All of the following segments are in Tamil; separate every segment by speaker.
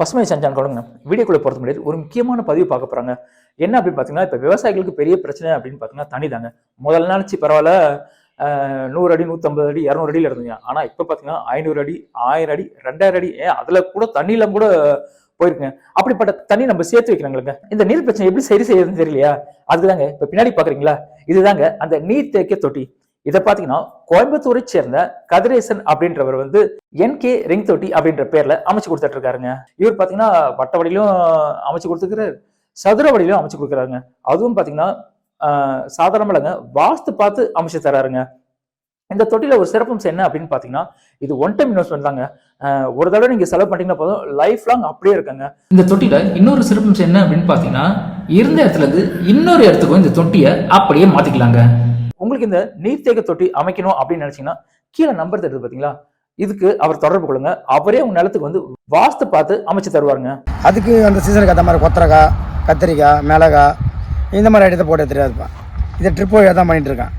Speaker 1: பசுமை சஞ்சான் கொடுங்க வீடியோக்குள்ளே போகிறது முன்னாடி ஒரு முக்கியமான பதிவு பார்க்க போகிறாங்க. என்ன அப்படின்னு பார்த்தீங்கன்னா, இப்போ விவசாயிகளுக்கு பெரிய பிரச்சனை அப்படின்னு பார்த்தீங்கன்னா தண்ணி தாங்க. முதல்ல நினச்சி பரவாயில்ல, 100 அடி 150 அடி 200 அடியில் இருந்தீங்க. ஆனால் இப்போ பார்த்தீங்கன்னா 500 அடி 1000 அடி 2000 அடி அதில் கூட தண்ணியில கூட போயிருக்குங்க. அப்படிப்பட்ட தண்ணி நம்ம சேர்த்து வைக்கிறாங்களுங்க. இந்த நீர் பிரச்சனை எப்படி சரி செய்யறதுன்னு தெரியலையா? அதுதாங்க இப்போ பின்னாடி பாக்குறீங்களா, இதுதாங்க அந்த நீர் தேக்க தொட்டி. இதை பாத்தீங்கன்னா கோயம்புத்தூரை சேர்ந்த கதிரேசன் அப்படின்றவர் வந்து NK ரிங் தொட்டி அப்படின்ற பேர்ல அமைச்சு கொடுத்துட்டு இருக்காருங்க. இவர் பாத்தீங்கன்னா வட்ட வடியிலும் அமைச்சு கொடுத்துருக்காரு, சதுர வடியிலும் அமைச்சு கொடுக்குறாருங்க. அதுவும் பாத்தீங்கன்னா சாதாரணமாலங்க வாஸ்து பார்த்து அமைச்சு தராருங்க. இந்த தொட்டில ஒரு சிறப்பம்சம் என்ன அப்படின்னு பாத்தீங்கன்னா, இது ஒன் டைம் இன்வெஸ்ட்மெண்ட் தாங்க. ஒரு தடவை நீங்க செலவு பண்ணிட்டீங்கன்னா போதும், லைஃப் லாங் அப்படியே இருக்காங்க. இந்த தொட்டில இன்னொரு சிறப்பம்சம் என்ன அப்படின்னு பாத்தீங்கன்னா, இருந்த இடத்துல இருந்து இன்னொரு இடத்துக்கும் இந்த தொட்டியை அப்படியே மாத்திக்கலாங்க. உங்களுக்கு இந்த நீர்த்தேக்க தொட்டி அமைக்கணும் அப்படின்னு நினைச்சீங்கன்னா கீழே நம்பர் தருது பாத்தீங்களா, இதுக்கு அவர் தொடர்பு கொள்ளுங்க. அவரே உங்க நிலத்துக்கு வந்து வாஸ்து பார்த்து அமைச்சு தருவாருங்க.
Speaker 2: அதுக்கு அந்த சீசனுக்கு அந்த மாதிரி கொத்தரக்காய், கத்திரிக்காய், மிளகாய் இந்த மாதிரி ஐட்டத்தை போட்டு தெரியாதுப்பா. இதை ட்ரிப் வழியாக தான் பண்ணிட்டு இருக்கேன்.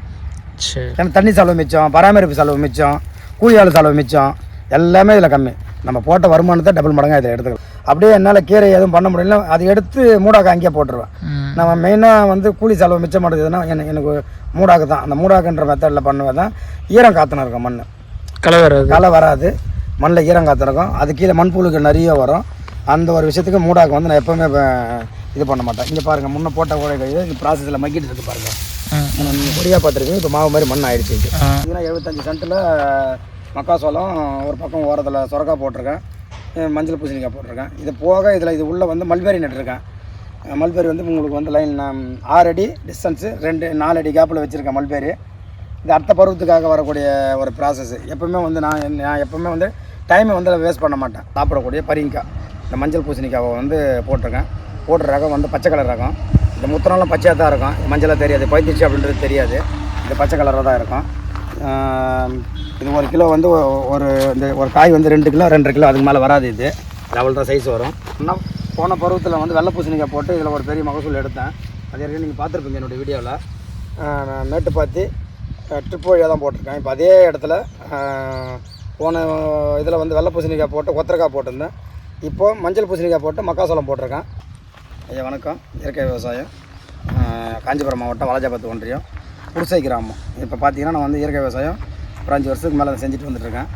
Speaker 2: ஏன்னா தண்ணி செலவு மிச்சம், பராமரிப்பு செலவு மிச்சம், கூலியாளர் செலவு மிச்சம், எல்லாமே இதில் கம்மி. நம்ம போட்ட வருமானத்தை டபுள் மடங்காக இதில் எடுத்துக்கலாம். அப்படியே என்னால் கீரை எதுவும் பண்ண முடியல, அதை எடுத்து மூடாக்க அங்கேயே போட்டுருவேன். நம்ம மெயினாக வந்து கூலி செலவு மிச்சம் பண்ணுறதுன்னா எனக்கு மூடாக்கு தான். அந்த மூடாக்குன்ற மெத்தடில் பண்ணுவேன் தான். ஈரம் காத்துன இருக்கும் மண், களை வராது, மண்ணில் ஈரம் காத்திருக்கும். அது கீழே மண்புழுக்கு நிறைய வரும். அந்த ஒரு விஷயத்துக்கு மூடாக்கு வந்து நான் எப்போவுமே இது பண்ண மாட்டேன். இங்கே பாருங்கள், முன்னே போட்ட கூட இந்த ப்ராசஸில் மக்கிட்டு இருக்கு பாருங்கள். நீங்கள் பொடியாக பார்த்துருக்கீங்க. இப்போ மாவு மாதிரி மண் ஆயிடுச்சு. இதுனா 75 சென்ட்டில் மக்காசோளம், ஒரு பக்கம் ஓரத்தில் சுரக்காய் போட்டிருக்கேன், மஞ்சள் பூசணிக்காய் போட்டிருக்கேன். இது போக இதில் இது உள்ளே வந்து மல்பெரி நட்டுருக்கேன். மல்பெரி வந்து உங்களுக்கு வந்து லைன் 6 அடி டிஸ்டன்ஸு 4 அடி கேப்பில் வச்சுருக்கேன் மல்பெரி. இது அடுத்த பருவத்துக்காக வரக்கூடிய ஒரு ப்ராசஸ். எப்போவுமே வந்து நான் எப்போவுமே வந்து டைமை வந்து வேஸ்ட் பண்ண மாட்டேன். சாப்பிடக்கூடிய பரிங்காய், இந்த மஞ்சள் பூசணிக்காவை வந்து போட்டிருக்கேன். போடுற ரகம் வந்து பச்சை கலர் ரகம். இந்த முத்திரம்லாம் பச்சையாக தான் இருக்கும், மஞ்சளாக தெரியாது, பைத்திச்சு அப்படின்றது தெரியாது. இது பச்சை கலராக தான் இருக்கும். இது 1 கிலோ வந்து ஒரு காய் வந்து 2 கிலோ 2.5 கிலோ அதுக்கு மேலே வராது. இது லெவல் தான் சைஸ் வரும். இன்னும் போன பருவத்தில் வந்து வெள்ளை பூசணிக்காய் போட்டு இதில் ஒரு பெரிய மகசூல் எடுத்தேன். அது ஏற்கனவே நீங்கள் பார்த்துருப்பீங்க என்னுடைய வீடியோவில். மேட்டு பார்த்து ட்ரிப் வழியாக தான் போட்டிருக்கேன். இப்போ அதே இடத்துல போன இதில் வந்து வெள்ளை பூசணிக்காய் போட்டு கொத்தரக்காய் போட்டிருந்தேன். இப்போது மஞ்சள் பூசணிக்காய் போட்டு மக்காசோளம் போட்டிருக்கேன். ஐயா வணக்கம். இயற்கை விவசாயம், காஞ்சிபுரம் மாவட்டம் வாலாஜாபாத் ஒன்றியம் குடிசை கிராமம். இப்போ பார்த்தீங்கன்னா நான் வந்து இயற்கை விவசாயம் ஒரு 5 வருஷத்துக்கு மேலே செஞ்சுட்டு வந்துட்டுருக்கேன்.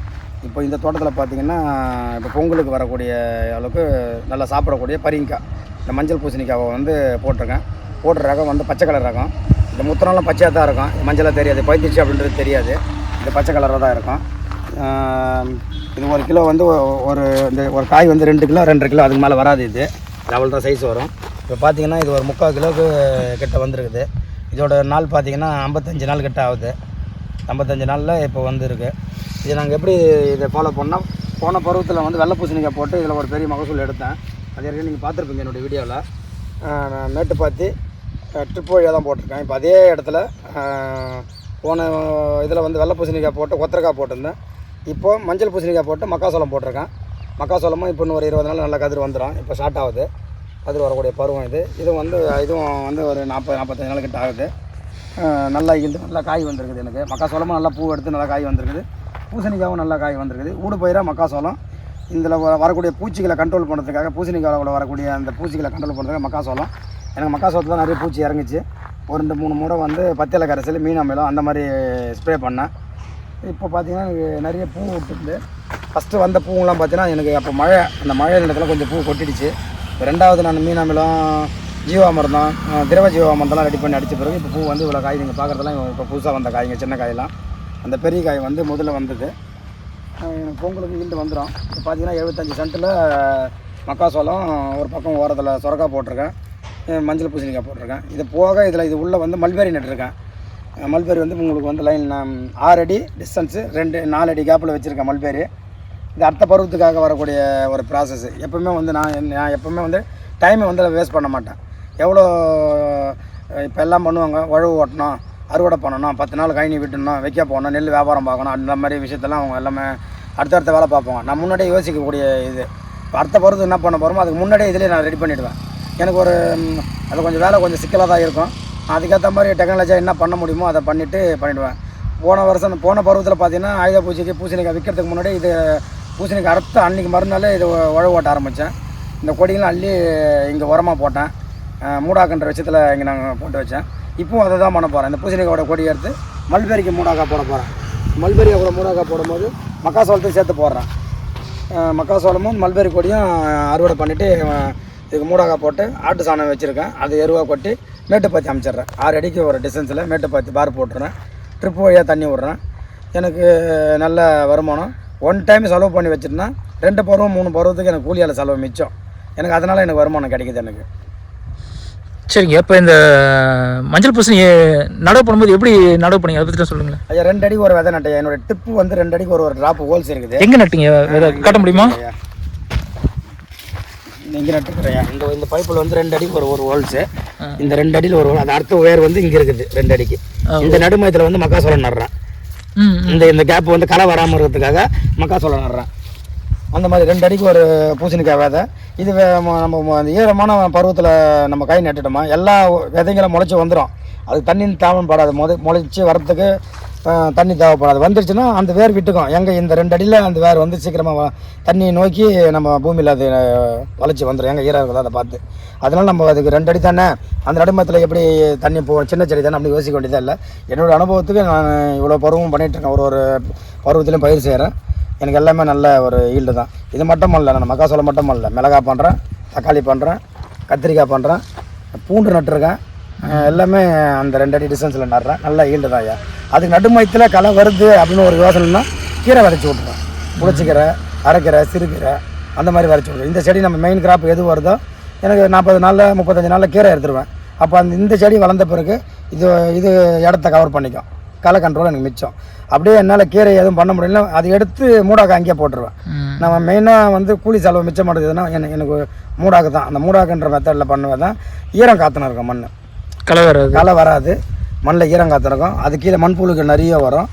Speaker 2: இப்போ இந்த தோட்டத்தில் பார்த்தீங்கன்னா இப்போ பொங்கலுக்கு வரக்கூடிய அளவுக்கு நல்லா சாப்பிடக்கூடிய பரிங்காய், இந்த மஞ்சள் பூசணிக்காவை வந்து போட்டிருக்கேன். போடுற ரகம் வந்து பச்சை கலர் ரகம். இந்த முத்திரம்லாம் பச்சையாக தான் இருக்கும், மஞ்சளாக தெரியாது, பைத்திச்சு அப்படின்றது தெரியாது. இது பச்சை கலராக தான் இருக்கும். இது 1 கிலோ வந்து ஒரு காய் வந்து 2 கிலோ 2.5 கிலோ அதுக்கு மேலே வராது. இது லெவல் தான் சைஸ் வரும். இப்போ பார்த்தீங்கன்னா இது ஒரு 3/4 கிலோவுக்கு கிட்ட வந்துருக்குது. இதோட நாள் பார்த்தீங்கன்னா 55 நாள் கிட்ட ஆகுது. 55 நாளில் இப்போ வந்துருக்கு. இது நாங்கள் எப்படி இதை ஃபாலோ பண்ணோம், போன பருவத்தில் வந்து வெள்ளை பூசணிக்காய் போட்டு இதில் ஒரு பெரிய மகசூல் எடுத்தேன். அது ஏற்கனவே நீங்கள் பார்த்துருப்பீங்க என்னுடைய வீடியோவில். மேட்டு பார்த்து ட்ரிப் வழியாக தான் போட்டிருக்கேன். இப்போ அதே இடத்துல போன இதில் வந்து வெள்ளை பூசணிக்காய் போட்டு கொத்தரக்காய் போட்டிருந்தேன். இப்போது மஞ்சள் பூசணிக்காய் போட்டு மக்காசோளம் போட்டிருக்கேன். மக்காசோளமும் இப்போ இன்னும் ஒரு 20 நாள் நல்லா கதிர் வந்துடும். இப்போ ஸ்டார்ட் ஆகுது, கதிர் வரக்கூடிய பருவம் இது. இதுவும் வந்து ஒரு 40-45 நாள் கிட்ட ஆகுது. நல்லா காய் வந்திருக்குது. எனக்கு மக்காசோளமும் நல்லா பூ எடுத்து நல்லா காய் வந்திருக்குது. பூசணிக்காவும் நல்லா காய் வந்திருக்குது. ஊடு பயிராக மக்காசோளம். இதில் வரக்கூடிய பூச்சிகளை கண்ட்ரோல் பண்ணுறதுக்காக, பூசணிக்காவில் வரக்கூடிய அந்த பூச்சிகளை கண்ட்ரோல் பண்ணுறதுக்காக மக்காசோளம். எனக்கு மக்காசோளத்தில் நிறைய பூச்சி இறங்குச்சு. ஒரு 2-3 முறை வந்து பத்தியலை கரைசல், மீன் அமிலம் அந்த மாதிரி ஸ்ப்ரே பண்ணேன். இப்போ பார்த்தீங்கன்னா எனக்கு நிறைய பூ விட்டுருந்து. ஃபஸ்ட்டு வந்த பூவெலாம் பார்த்தீங்கன்னா எனக்கு அப்போ அந்த மழை நேரத்தில் கொஞ்சம் பூ கொட்டிடுச்சு. 2வது நான் மீன் அமிலம், ஜீவாமிர்தம், திரவ ஜீவாமிர்தம்லாம் ரெடி பண்ணி அடித்த பிறகு இப்போ பூ வந்து இவ்வளோ காய் நீங்கள் பார்க்குறதெல்லாம் இப்போ புதுசாக வந்த காய்ங்க, சின்ன காயெல்லாம். அந்த பெரிய காய் வந்து முதல்ல வந்தது. எனக்கு பொங்கலுக்கு ஈல்டு வந்துடும். இப்போ பார்த்தீங்கன்னா 75 சென்ட்டில் மக்காசோளம், ஒரு பக்கம் ஓரத்தில் சுரக்காய் போட்டிருக்கேன், மஞ்சள் பூசணிக்காய் போட்டிருக்கேன். இது போக இதில் இது உள்ளே வந்து மல்பெரி நட்டுருக்கேன். மல்பெரி வந்து உங்களுக்கு வந்து லைன் 6 அடி டிஸ்டன்ஸு 4 அடி கேப்பில் வச்சுருக்கேன் மல்பெரி. இது அடுத்த பருவத்துக்காக வரக்கூடிய ஒரு ப்ராசஸ். எப்போவுமே வந்து நான் எப்போவுமே வந்து டைமை வந்து வேஸ்ட் பண்ண மாட்டேன். எவ்வளோ இப்போ எல்லாம் பண்ணுவாங்க, உழவு ஓட்டணும், அறுவடை பண்ணணும், 10 நாள் கைனி விட்டுணும், வைக்க போகணும், நெல் வியாபாரம் பார்க்கணும், அந்த மாதிரி விஷயத்தெல்லாம் அவங்க எல்லாமே அடுத்தடுத்த வேலை பார்ப்பாங்க. நான் முன்னாடியே யோசிக்கக்கூடிய இது. இப்போ அடுத்த பருவத்துக்கு என்ன பண்ண போகிறோமோ அதுக்கு முன்னாடியே இதிலே நான் ரெடி பண்ணிவிடுவேன். எனக்கு அது கொஞ்சம் வேலை கொஞ்சம் சிக்கலாக தான் இருக்கும். அதுக்கேற்ற மாதிரி டெக்னாலஜியாக என்ன பண்ண முடியுமோ அதை பண்ணிவிடுவேன். போன பருவத்தில் பார்த்தீங்கன்னா ஆயுத பூஜைக்கு பூசணிக்காய் விற்கிறதுக்கு முன்னாடி இது பூசணிக்காய் அறுத்த அன்றைக்கி மறுநாள் இது உழவு ஓட்ட ஆரம்பித்தேன். இந்த கொடியெல்லாம் அள்ளி இங்கே உரமாக போட்டேன். மூடாக்குன்ற விஷயத்தில் இங்கே நாங்கள் போட்டு வச்சேன். இப்போவும் அதை தான் பண்ண போகிறேன். இந்த பூசணிக்காயோட கொடி எடுத்து மல்பெரிக்கு மூடாக்காய் போட போகிறேன். மல்பெரியை கூட மூடாக்காய் போடும்போது மக்காசோளத்தையும் சேர்த்து போடுறேன். மக்காசோளமும் மல்பெரி கொடியும் அறுவடை பண்ணிவிட்டு இதுக்கு மூடாக்காய் போட்டு ஆட்டு சாணம் வச்சுருக்கேன். அது எருவாக கொட்டி மேட்டுப்பாத்தி அமைச்சிட்றேன். 6 அடிக்கு ஒரு டிஸ்டன்ஸில் மேட்டுப்பாத்தி பார் போட்டுறேன். ட்ரிப் வழியாக தண்ணி விட்றேன். எனக்கு நல்ல வருமானம். 1 டைம் செலவு பண்ணி வச்சுட்டுனா 2 பருவம் 3 பருவத்துக்கு எனக்கு கூலியால் செலவு மிச்சம். எனக்கு அதனால் எனக்கு வருமானம் கிடைக்குது எனக்கு.
Speaker 1: சரிங்க. இப்போ இந்த மஞ்சள் பூசணி நடவு பண்ணும்போது எப்படி நடவு பண்ணீங்க, அதை பற்றி சொல்லுங்களேன்.
Speaker 2: ஐயா 2 அடிக்கு ஒரு விதை நட்டையா. என்னோட டிப்பு வந்து 2 அடிக்கு ஒரு ட்ராப் ஹோல்ஸ் இருக்குது.
Speaker 1: எங்கே நட்டீங்க, விதை காட்ட முடியுமா?
Speaker 2: இங்கே நட்டுக்கிறையா. இந்த பைப்பில் வந்து 2 அடிக்கு ஒரு ஹோல்ஸு. இந்த 2 அடியில் ஒரு அது அடுத்த உயர் வந்து இங்கே இருக்குது 2 அடிக்கு. இந்த நடுமயத்தில் வந்து மக்காசோளம் நடுறேன். இந்த கேப் வந்து களை வராமல் இருக்கிறதுக்காக மக்காசோளம் நடுறேன். அந்த மாதிரி 2 அடிக்கு ஒரு பூசணிக்காய் விதை. இது நம்ம ஈரமான பருவத்தில் நம்ம கை நட்டுட்டோமா எல்லா விதைங்களும் முளைச்சி வந்துடும். அதுக்கு தண்ணி தேவைப்படாது. முளைச்சி வரத்துக்கு தண்ணி தேவைப்படாது. வந்துருச்சுன்னா அந்த வேர் விட்டுக்கும். எங்கே இந்த 2 அடியில் அந்த வேர் வந்து சீக்கிரமாக தண்ணி நோக்கி நம்ம பூமியில் அது வளைச்சி வந்துடும். எங்கே ஈரம் இருக்குதோ அதை பார்த்து. அதனால் நம்ம அதுக்கு 2 அடி தானே, அந்த நடுமத்தில் எப்படி தண்ணி சின்ன செடி தானே அப்படி யோசிக்க வேண்டியதாக இல்லை. என்னோடய அனுபவத்துக்கு நான் இவ்வளோ பருவம் பண்ணிகிட்ருக்கேன். ஒரு பருவத்திலையும் பயிர் செய்கிறேன். எனக்கு எல்லாமே நல்ல ஒரு ஈல்டு தான். இது மட்டும் இல்லை, நான் மக்காசோளம் மட்டும் இல்லை, மிளகாய் பண்ணுறேன், தக்காளி பண்ணுறேன், கத்திரிக்காய் பண்ணுறேன், பூண்டு நட்டுருக்கேன். எல்லாமே அந்த 2 அடி டிஸ்டன்ஸில் நடுறேன். நல்ல ஈல்டு தான் ஐயா. அதுக்கு நடுமயத்தில் களை வருது அப்படின்னு ஒரு யோசனைனா கீரை விதைச்சி விட்ருவேன். புளிச்சிக்கீரை, அரைக்கீரை, சிறுகீரை அந்த மாதிரி விதைச்சி விட்ருவேன். இந்த செடி நம்ம மெயின் கிராப் எது வருதோ எனக்கு 40 நாளில் 35 நாளில் கீரை எடுத்துருவேன். அப்போ இந்த செடி வளர்ந்த பிறகு இது இடத்த கவர் பண்ணிக்கும். களை கண்ட்ரோல் எனக்கு மிச்சம். அப்படியே என்னால் கீரை எதுவும் பண்ண முடியல, அதை எடுத்து மூடாக்க அங்கேயே போட்டுருவேன். நம்ம மெயினாக வந்து கூலி செலவு மிச்சம் மாட்டேங்குதுன்னா எனக்கு மூடாக்கு தான். அந்த மூடாக்குன்ற மெத்தடில் பண்ணுவேன் தான். ஈரம் காத்துன்னு இருக்கும் மண், களை வராது. மண்ணில் ஈரம் காத்திருக்கும். அது கீழே மண்புழுக்கு நிறைய வரும்.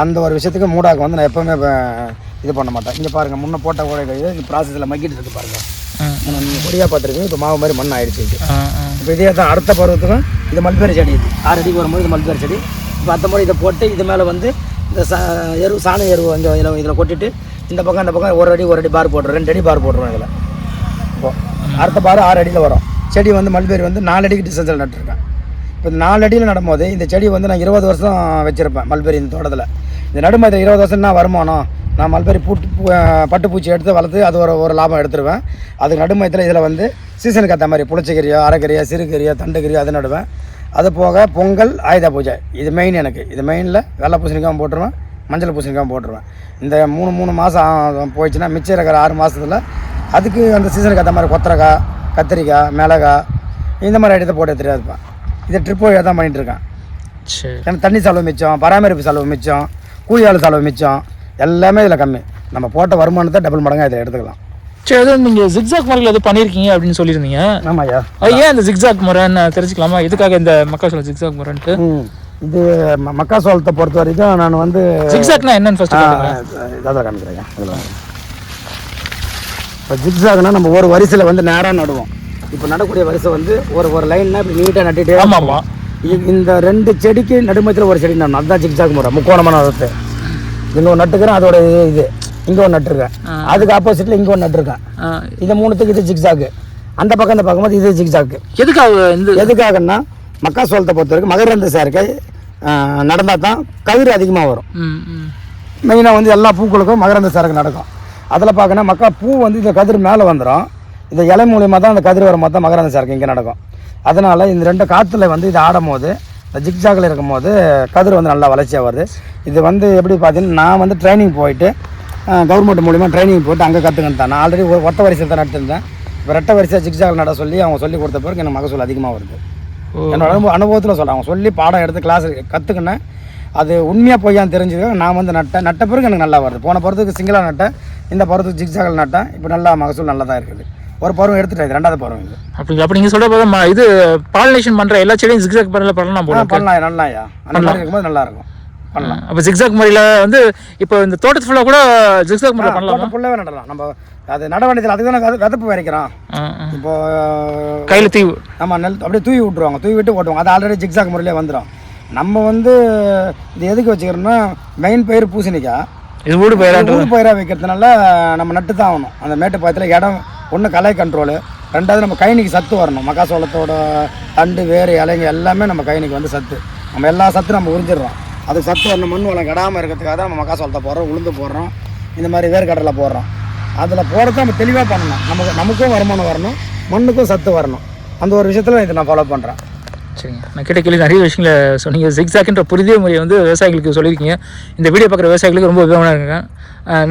Speaker 2: அந்த ஒரு விஷயத்துக்கு மூடாக்கு வந்து நான் எப்போவுமே இது பண்ண மாட்டேன். இங்கே பாருங்கள், முன்னே போட்ட கூட இந்த ப்ராசஸில் மக்கிட்டு இருக்கு பாருங்கள். நீங்கள் கொடியாக பார்த்துருக்கீங்க. இப்போ மாவு மாதிரி மண் ஆயிடுச்சு. இப்போ இதே தான் அடுத்த பருவத்துக்கும் இது மல்பெரி செடி. 6 அடிக்கு வரும்போது இது மல்பெரி செடி. இப்போ அந்த மாதிரி இதை போட்டு இது மேலே வந்து இந்த சாண எருவு வந்து இதில் கொட்டிட்டு இந்த பக்கம் அந்த பக்கம் ஒரு அடி பார் போட்டுருவோம். 2 அடி பார் போட்டுருவோம் இதில். இப்போ அடுத்த பார் 6 அடியில் வரும். செடி வந்து மல்பெரி வந்து 4 அடிக்கு டிஸ்டன்ஸில் நட்டுருக்கேன். இப்போ 4 அடியில் நடும்போது இந்த செடி வந்து நான் 20 வருஷம் வச்சுருப்பேன் மல்பெரி இந்த தோட்டத்தில். இந்த நடுமயத்தில் 20 வருஷம்னா வருமானம். நான் மல்பெரி பட்டுப்பூச்சி எடுத்து வளர்த்து அது ஒரு லாபம் எடுத்துருவேன். அதுக்கு நடுமயத்தில் இதில் வந்து சீசனுக்கு ஏற்ற மாதிரி புளிச்சக்கீரையோ, அரைக்கீரையோ, சிறுகீரையோ, தண்டுக்கீரையோ அது நடுவேன். அது போக பொங்கல், ஆயுத பூஜை இது மெயின் எனக்கு. இது மெயினில் வெள்ளை பூசணிக்காயும் போட்டுருவேன், மஞ்சள் பூசணிக்காயும் போட்டுருவேன். இந்த 3 மாதம் போயிடுச்சுன்னா மிச்சம் இருக்கிற 6 மாதத்தில் அதுக்கு அந்த சீசனுக்கு ஏற்ற மாதிரி கொத்தரக்காய், கத்திரிக்காய், மிளகாய் இந்த மாதிரி ஐட்டத்தை போட்டு எடுத்துகிட்டு இதை ட்ரிப் வழியாக தான் பண்ணிகிட்ருக்கேன். எனக்கு தண்ணி செலவு மிச்சம், பராமரிப்பு செலவு மிச்சம், கூலியாள் செலவு மிச்சம், எல்லாமே இதில் கம்மி. நம்ம போட்ட வருமானத்தை டபுள் மடங்காக இதில் எடுத்துக்கலாம்.
Speaker 1: சரி, அது நீங்கள் ஜிக்ஸாக் முறையில் எதுவும் பண்ணியிருக்கீங்க அப்படின்னு சொல்லியிருந்தீங்க.
Speaker 2: ஆமாய்யா.
Speaker 1: ஏன் இந்த ஜிக்ஸாக் முறைன்னு தெரிஞ்சுக்கலாமா? எதுக்காக இந்த மக்காசோளம் ஜிக்ஸாக் முறைன்ட்டு?
Speaker 2: இது மக்காசோளத்தை பொறுத்த வரைக்கும் நான் வந்து
Speaker 1: ஜிக்ஸாக்னா என்னன்னு ஃபர்ஸ்ட்
Speaker 2: இதாக காமிக்கிறேன். இப்போ ஜிக்ஸாக்னா நம்ம ஒரு வரிசையில் வந்து நேராக நடுவோம். இப்போ நடக்கூடிய வரிசை வந்து ஒரு லைன்னா இப்படி நீட்டாக நட்டுட்டே.
Speaker 1: ஆமாம்.
Speaker 2: இந்த 2 செடிக்கு நடுமயத்தில் ஒரு செடி நடணும். அதுதான் ஜிக்ஸாக் முறை. முக்கோணமான வளர்த்து இங்கே ஒன்று நட்டுக்கிறேன். அதோட இது இங்கே ஒன்று நட்டுருக்கேன். அதுக்கு ஆப்போசிட்டில் இங்கே ஒன்று நட்டுருக்கேன். இந்த 3த்துக்கு இது ஜிக்ஸாக்கு. அந்த பக்கம் இந்த பார்க்கும்போது இது ஜிக்ஸாக்கு. எதுக்காகன்னா மக்காசோளத்தை பொறுத்த வரைக்கும் மகரந்த சேர்க்கை நடந்தால் தான் கதிர் அதிகமாக வரும். மெயினாக வந்து எல்லா பூக்களுக்கும் மகரந்த சேர்க்கை நடக்கும். அதில் பார்க்கணும் பூ வந்து இந்த கதிர் மேலே வந்துடும். இந்த இலை மூலியமாக தான் அந்த கதிர் வரும் மொத்தம் மகரந்த சேர்க்கை இங்கே நடக்கும். அதனால் இந்த 2 காற்றுல வந்து இது ஆடும் போது இந்த ஜிக்ஸாக்கில் இருக்கும் போது கதிர் வந்து நல்லா வளர்ச்சியாக வருது. இது வந்து எப்படி பார்த்தீங்கன்னா நான் வந்து ட்ரைனிங் போயிட்டு கவர்மெண்ட் மூலிமா ட்ரைனிங் போட்டு அங்கே கற்றுக்கிட்டேன். நான் ஆல்ரெடி ஒத்த வரிசையில் தான் நட்டுருந்தேன். இப்போ ரெட்டை வரிசையாக ஜிக்ஸாக்கில் நட சொல்லி அவங்க சொல்லி கொடுத்த பிறகு எனக்கு மகசூல் அதிகமாக வருது. என்னோட அனுபவத்தில் சொல்கிறேன். அவங்க சொல்லி பாடம் எடுத்து கிளாஸ் கற்றுக்கினேன். அது உண்மையாக பொய்யான்னு தெரிஞ்சுக்க நான் வந்து நட்ட பிறகு எனக்கு நல்லா வருது. போன பருவத்துக்கு சிங்கிளாக நட்டேன், இந்த பருவத்துக்கு ஜிக்ஸாக்கில் நட்டேன். இப்போ நல்லா மகசூல் நல்லா தான் இருக்குது. ஒரு பருவம் எடுத்துட்டேன், இது 2வது பருவம் இது.
Speaker 1: அப்படி நீங்கள் சொல்கிற போது இது பாலினேஷன் பண்ணுற எல்லா செடியும் ஜிக்ஸாக் முறையில் பண்ணலாம்.
Speaker 2: நல்லாயா அந்த மாதிரி இருக்கும்போது நல்லாயிருக்கும். பண்ணலாம்.
Speaker 1: அப்போ ஜிக்ஸாக் முறையில் வந்து இப்போ இந்த தோட்டத்து ஃபுல்லாக கூட ஜிக்ஸாக் முறை பண்ணலாம்.
Speaker 2: ஃபுல்லாகவே நடலாம். நம்ம அது நட வேண்டியதில் அதுக்கு தானே விதப்பு வரைக்கிறோம். இப்போ
Speaker 1: கையில் தூவி
Speaker 2: ஆமாம் நெல் அப்படியே தூவி விட்ருவாங்க, தூவி விட்டு ஓட்டுவாங்க. அது ஆல்ரெடி ஜிக்ஸாக் முறையிலே வந்துடும். நம்ம வந்து இது எதுக்கு வச்சுக்கிறோன்னா மெயின் பயிர் பூசணிக்காய்.
Speaker 1: இது ஊடு பயிராக
Speaker 2: வைக்கிறதுனால நம்ம நட்டு தான் ஆகணும். அந்த மேட்டு பாயத்தில் இடம் ஒன்று கலை கண்ட்ரோலு, ரெண்டாவது நம்ம கைனிக்கு சத்து வரணும். மக்காசோளத்தோட தண்டு வேறு இலைங்க எல்லாமே நம்ம கைனிக்கு வந்து சத்து, நம்ம எல்லா சத்தும் நம்ம உறிஞ்சிடுறோம். அது சத்து வரணும், மண் வளம் கெடாமல் இருக்கிறதுக்காக தான் நம்ம மக்காசோளத்தை போடுறோம், உளுந்து போடுறோம், இந்த மாதிரி வேர்க்கடலை போடுறோம். அதில் போகிறத நம்ம தெளிவாக பண்ணணும். நமக்கும் வருமானம் வரணும், மண்ணுக்கும் சத்து வரணும். அந்த ஒரு விஷயத்தில் இதை நான் ஃபாலோ பண்ணுறேன்.
Speaker 1: சரிங்க, நான் கேட்ட கேள்வி நிறைய விஷயங்களை சொன்னீங்க. ஜிக்ஸாக்ன்ற புதிய முறையை வந்து விவசாயிகளுக்கு சொல்லியிருக்கீங்க. இந்த வீடியோ பார்க்குற விவசாயிகளுக்கு ரொம்ப உபயோகமாக இருக்குங்க.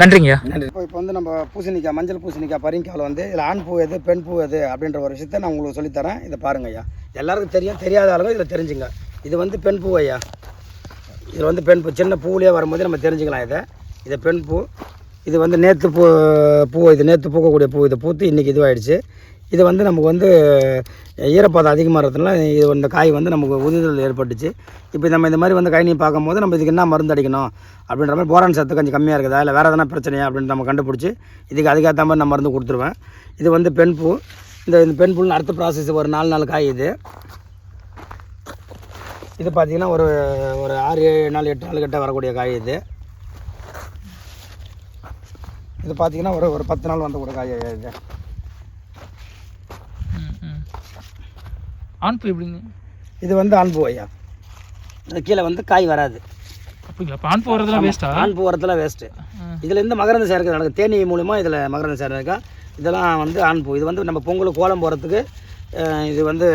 Speaker 1: நன்றிங்க.
Speaker 2: நன்றி. இப்போ வந்து நம்ம பூசணிக்காய், மஞ்சள் பூசணிக்காய் பரிங்காவில் வந்து இதில் ஆண் பூ எது பெண் பூ எது அப்படின்ற ஒரு விஷயத்தை நான் உங்களுக்கு சொல்லித்தரேன். இதை பாருங்க ஐயா, எல்லாருக்கும் தெரியும், தெரியாத ஆளுங்க இதில் தெரிஞ்சுங்க. இது வந்து பெண் பூ ஐயா, இதில் வந்து பெண் பூ சின்ன பூவிலே வரும்போது நம்ம தெரிஞ்சுக்கலாம். இதை பெண் பூ. இது வந்து நேற்று பூ இது நேற்று பூக்கக்கூடிய பூ. இது பூத்து இன்றைக்கி இதுவாகிடுச்சு. இது வந்து நமக்கு வந்து ஈரப்பதம் அதிகமாக இருக்கிறதுனால இது இந்த காய் வந்து நமக்கு உதிர்தல் ஏற்பட்டுச்சு. இப்போ நம்ம இந்த மாதிரி வந்து கைனி பார்க்கும்போது நம்ம இதுக்கு என்ன மருந்து அடிக்கணும் அப்படின்ற மாதிரி, போரான் சத்து கொஞ்சம் கம்மியாக இருக்குதா இல்லை வேறு எதனா பிரச்சனையா அப்படின்னு நம்ம கண்டுபிடிச்சி இதுக்கு அதுக்கேற்ற மாதிரி நான் மருந்து கொடுத்துருவேன். இது வந்து பெண் பூ. இந்த பெண் பூன்னு அடுத்த ப்ராசஸ் ஒரு 4 காய். இது பார்த்திங்கன்னா ஒரு 6-7 நாள் 8 நாள் கிட்ட வரக்கூடிய காய். இது பார்த்திங்கன்னா ஒரு 10 நாள் வந்த கூட காய்.
Speaker 1: ஆண் பூ எப்படிங்க?
Speaker 2: இது வந்து ஆண் பூ ஐயா. இது கீழே வந்து காய் வராது.
Speaker 1: அப்படிங்களா? இப்போ ஆண் பூ வரதெல்லாம் வேஸ்ட்டா?
Speaker 2: ஆண் பூ வரதெல்லாம் வேஸ்ட்டு. இதில் இந்த மகரந்த சேர்க்கை நடக்குது, தேனி மூலிமா இதில் மகரந்த சேர்க்கை இருக்கா. இதெல்லாம் வந்து ஆண் பூ. இது வந்து நம்ம பொங்கலுக்கு கோலம் போகிறதுக்கு இது வந்து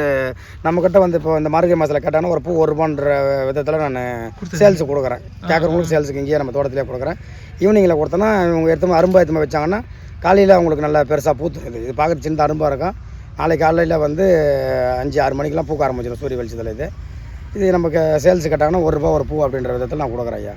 Speaker 2: நம்மக்கிட்ட வந்து இப்போ இந்த மார்கழி மாதத்தில் கேட்டாங்கன்னா ஒரு பூ 1 ரூபான்ற விதத்தில் நான் சேல்ஸு கொடுக்குறேன். கேட்குறவங்களுக்கு சேல்ஸுக்கு இங்கேயே நம்ம தோட்டத்திலே கொடுக்குறேன். ஈவினிங்கில் கொடுத்தோன்னா இவங்க எடுத்து அரும்பு எடுத்து வச்சாங்கன்னா காலையில் அவங்களுக்கு நல்லா பெருசாக பூத்துருது. இது பார்க்குறது சின்ன அரும்பாக இருக்கும். நாளைக்கு காலையில் வந்து 5-6 மணிக்கெலாம் பூக்க ஆரம்பிச்சிடும் சூரிய வெளிச்சத்தில். இது நமக்கு சேல்ஸு கேட்டாங்கன்னா 1 ரூபா ஒரு பூ அப்படின்ற விதத்தில் நான் கொடுக்குறேன் ஐயா.